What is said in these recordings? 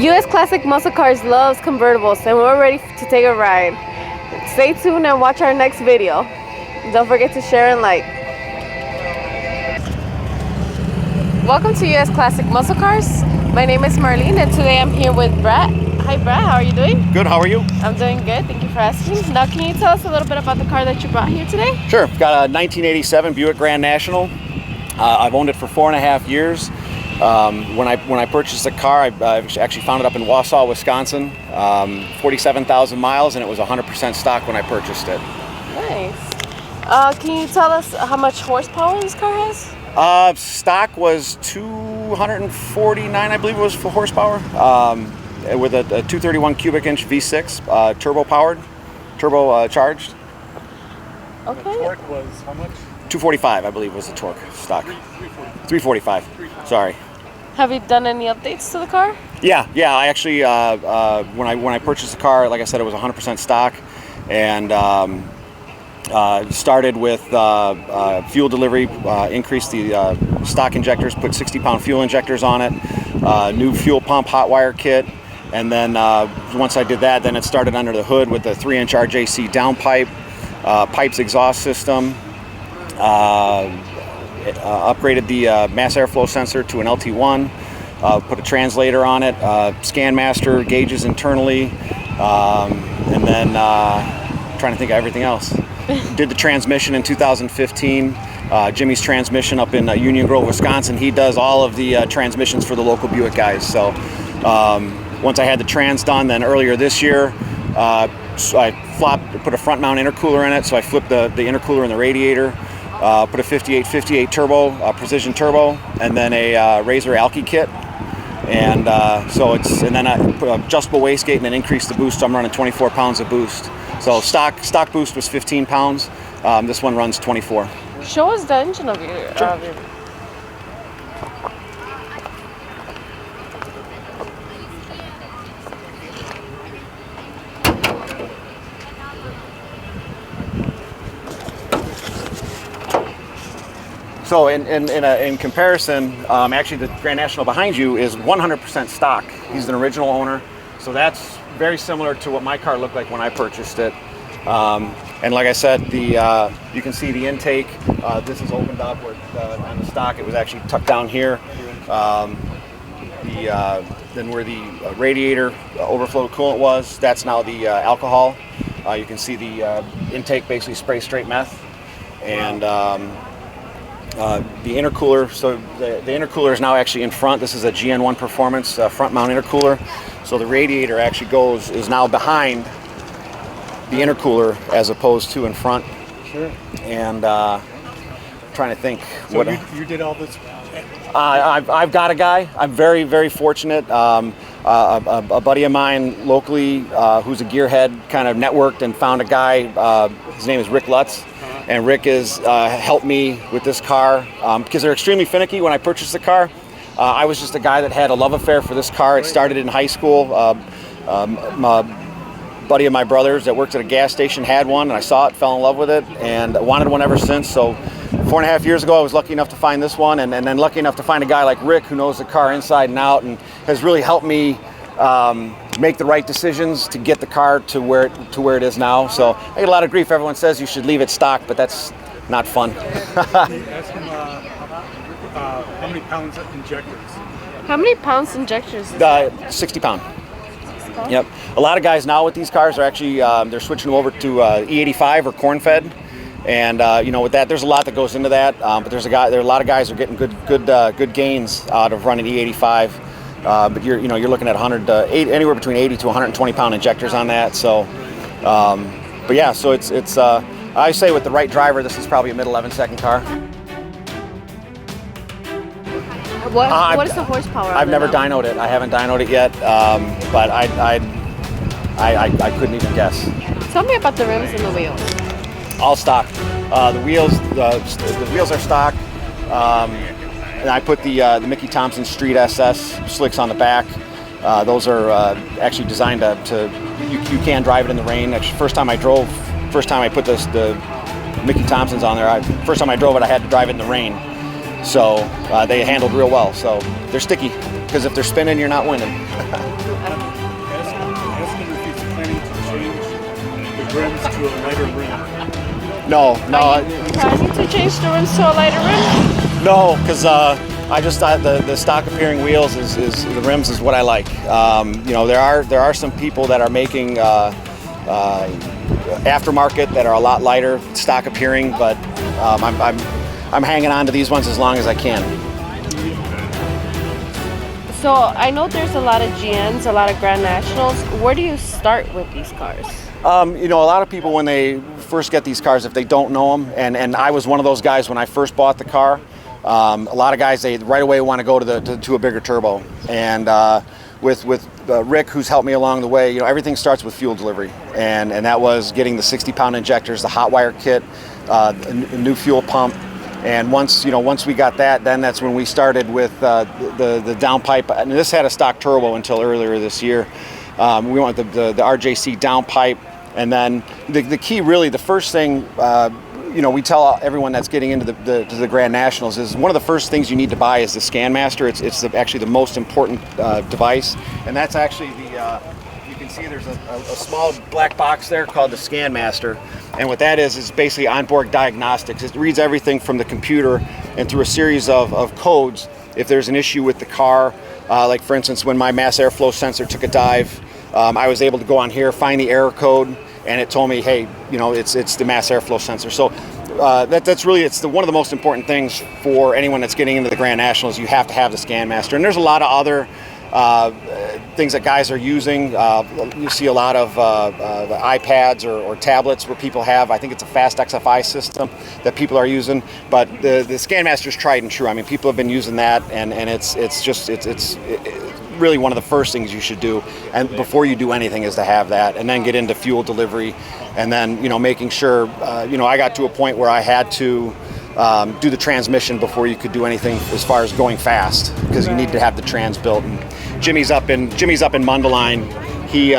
US Classic Muscle Cars loves convertibles, and we're ready to take a ride. Stay tuned and watch our next video. Don't forget to share and like. Welcome to US Classic Muscle Cars. My name is Marlene, and today I'm here with Brett. Hi Brett, how are you doing? Good, how are you? I'm doing good, thank you for asking. Now can you tell us a little bit about the car that you brought here today? Sure, got a 1987 Buick Grand National. I've owned it for 4.5 years. When I purchased the car, I actually found it up in Wausau, Wisconsin. 47,000 miles, and it was 100% stock when I purchased it. Nice. Can you tell us how much horsepower this car has? Stock was 249, I believe it was, for horsepower, with a 231 cubic inch V6, turbo charged. Okay. The torque was how much? 245, I believe, was the torque stock. 345. Sorry. Have you done any updates to the car? Yeah. I actually, when I purchased the car, like I said, it was 100% stock, and started with fuel delivery. Increased the stock injectors, put 60-pound fuel injectors on it, new fuel pump, hot wire kit, and then once I did that, then it started under the hood with the 3-inch RJC downpipe, pipes exhaust system. Upgraded the mass airflow sensor to an LT1, put a translator on it, scan master gauges internally, and then trying to think of everything else. Did the transmission in 2015. Jimmy's Transmission up in Union Grove, Wisconsin. He does all of the transmissions for the local Buick guys. So once I had the trans done, then earlier this year, so I put a front mount intercooler in it. So I flipped the intercooler in the radiator. Put a 5858 turbo, precision turbo, and then a Razor Alky kit, and then I put adjustable wastegate and then increased the boost. So I'm running 24 pounds of boost. So stock boost was 15 pounds. This one runs 24. Show us the engine of your. Sure. So in comparison, actually the Grand National behind you is 100% stock. He's an original owner, so that's very similar to what my car looked like when I purchased it. And like I said, you can see the intake. This is opened up where on the stock it was actually tucked down here. Then where the radiator overflow coolant was, that's now the alcohol. You can see the intake basically spray straight meth, and the intercooler, so the intercooler is now actually in front. This is a GN1 Performance front mount intercooler. So the radiator actually is now behind the intercooler as opposed to in front. Sure. And trying to think. So you did all this? I've got a guy. I'm very, very fortunate. A buddy of mine locally who's a gearhead kind of networked and found a guy. His name is Rick Lutz. And Rick has helped me with this car because they're extremely finicky. When I purchased the car, I was just a guy that had a love affair for this car. It started in high school. A buddy of my brother's that worked at a gas station had one, and I saw it, fell in love with it, and wanted one ever since. So 4.5 years ago, I was lucky enough to find this one, and then lucky enough to find a guy like Rick who knows the car inside and out and has really helped me make the right decisions to get the car to where it is now. So I get a lot of grief. Everyone says you should leave it stock, but that's not fun. Ask him how many pounds of injectors? How many pounds injectors? 60 pound. Yep. A lot of guys now with these cars are actually they're switching over to E85 or corn fed, and with that there's a lot that goes into that. But there are a lot of guys who are getting good gains out of running E85. But you're looking at anywhere between 80 to 120 pound injectors on that. So, but yeah, so it's I say with the right driver, this is probably a mid-11 second car. What is the horsepower? I've never dynoed it. I haven't dynoed it yet, but I couldn't even guess. Tell me about the rims and the wheels. All stock. The wheels are stock. And I put the Mickey Thompson Street SS slicks on the back. Those are actually designed to you can drive it in the rain. Actually, first time I put the Mickey Thompsons on there, first time I drove it, I had to drive it in the rain. So they handled real well. So they're sticky, because if they're spinning, you're not winning. Esmond is planning to change the rims to a lighter rim. No. Planning to change the rims to a lighter rim? No, because I just thought the stock appearing wheels is the rims is what I like. There are some people that are making aftermarket that are a lot lighter stock appearing, but I'm hanging on to these ones as long as I can. So I know there's a lot of GNs, a lot of Grand Nationals. Where do you start with these cars? A lot of people when they first get these cars, if they don't know them, and I was one of those guys when I first bought the car. A lot of guys, they right away want to go to a bigger turbo, and with Rick, who's helped me along the way, everything starts with fuel delivery, and that was getting the 60-pound injectors, the hot wire kit, a new fuel pump, and once we got that, then that's when we started with the downpipe. And this had a stock turbo until earlier this year. We went with the RJC downpipe, and then the key, really, the first thing. We tell everyone that's getting into the Grand Nationals is one of the first things you need to buy is the ScanMaster. It's actually the most important device, and that's actually you can see there's a small black box there called the ScanMaster, and what that is basically onboard diagnostics. It reads everything from the computer and through a series of codes. If there's an issue with the car, like for instance, when my mass airflow sensor took a dive, I was able to go on here, find the error code, and it told me, hey, it's the mass airflow sensor. So that's really, one of the most important things for anyone that's getting into the Grand Nationals. You have to have the ScanMaster. And there's a lot of other things that guys are using. You see a lot of iPads or tablets where people have, I think it's a fast XFI system that people are using. But the ScanMaster is tried and true. I mean, people have been using that, and it's really one of the first things you should do, and before you do anything, is to have that, and then get into fuel delivery, and then making sure. I got to a point where I had to do the transmission before you could do anything as far as going fast, because you need to have the trans built. And Jimmy's up in Mundelein. He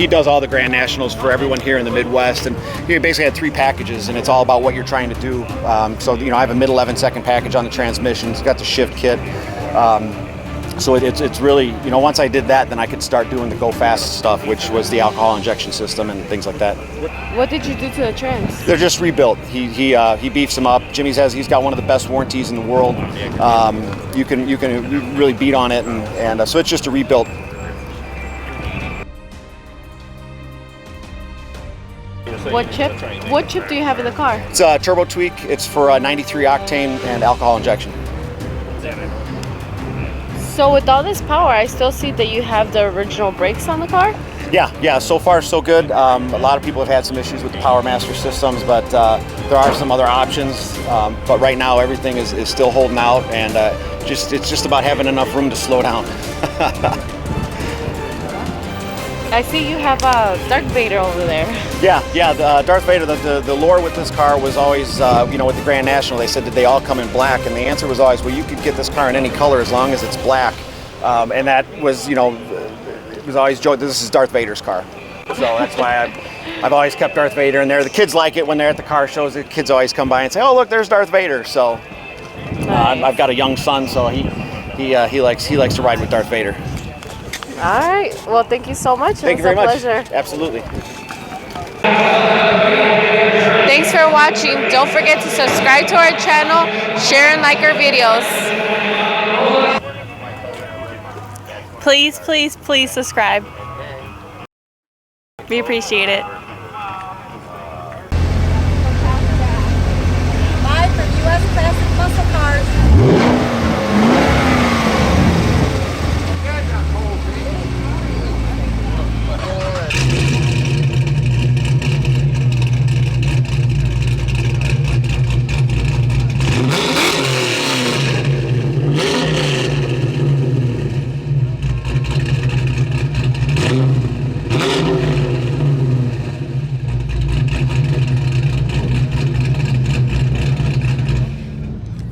does all the Grand Nationals for everyone here in the Midwest, and he basically had 3 packages, and it's all about what you're trying to do. So I have a mid 11-second package on the transmission. It's got the shift kit. So it's really, once I did that, then I could start doing the go fast stuff, which was the alcohol injection system and things like that. What did you do to the trans? They're just rebuilt. He beefs them up. He's got one of the best warranties in the world. You can really beat on it, and so it's just a rebuilt. What chip do you have in the car? It's a turbo tweak. It's for 93 octane and alcohol injection. So with all this power, I still see that you have the original brakes on the car? Yeah, so far so good. A lot of people have had some issues with the PowerMaster systems, but there are some other options. But right now everything is still holding out, and it's just about having enough room to slow down. I see you have Darth Vader over there. Yeah, Darth Vader, the lore with this car was always, with the Grand National, they said that they all come in black, and the answer was always, well, you could get this car in any color as long as it's black. And that was, it was always joke, this is Darth Vader's car. So that's why I've always kept Darth Vader in there. The kids like it when they're at the car shows. The kids always come by and say, oh, look, there's Darth Vader. So Nice. I've got a young son, so he likes to ride with Darth Vader. All right. Well, thank you so much. Thank you very much. Pleasure. Absolutely. Thanks for watching. Don't forget to subscribe to our channel, share and like our videos. Please, please, please subscribe. We appreciate it.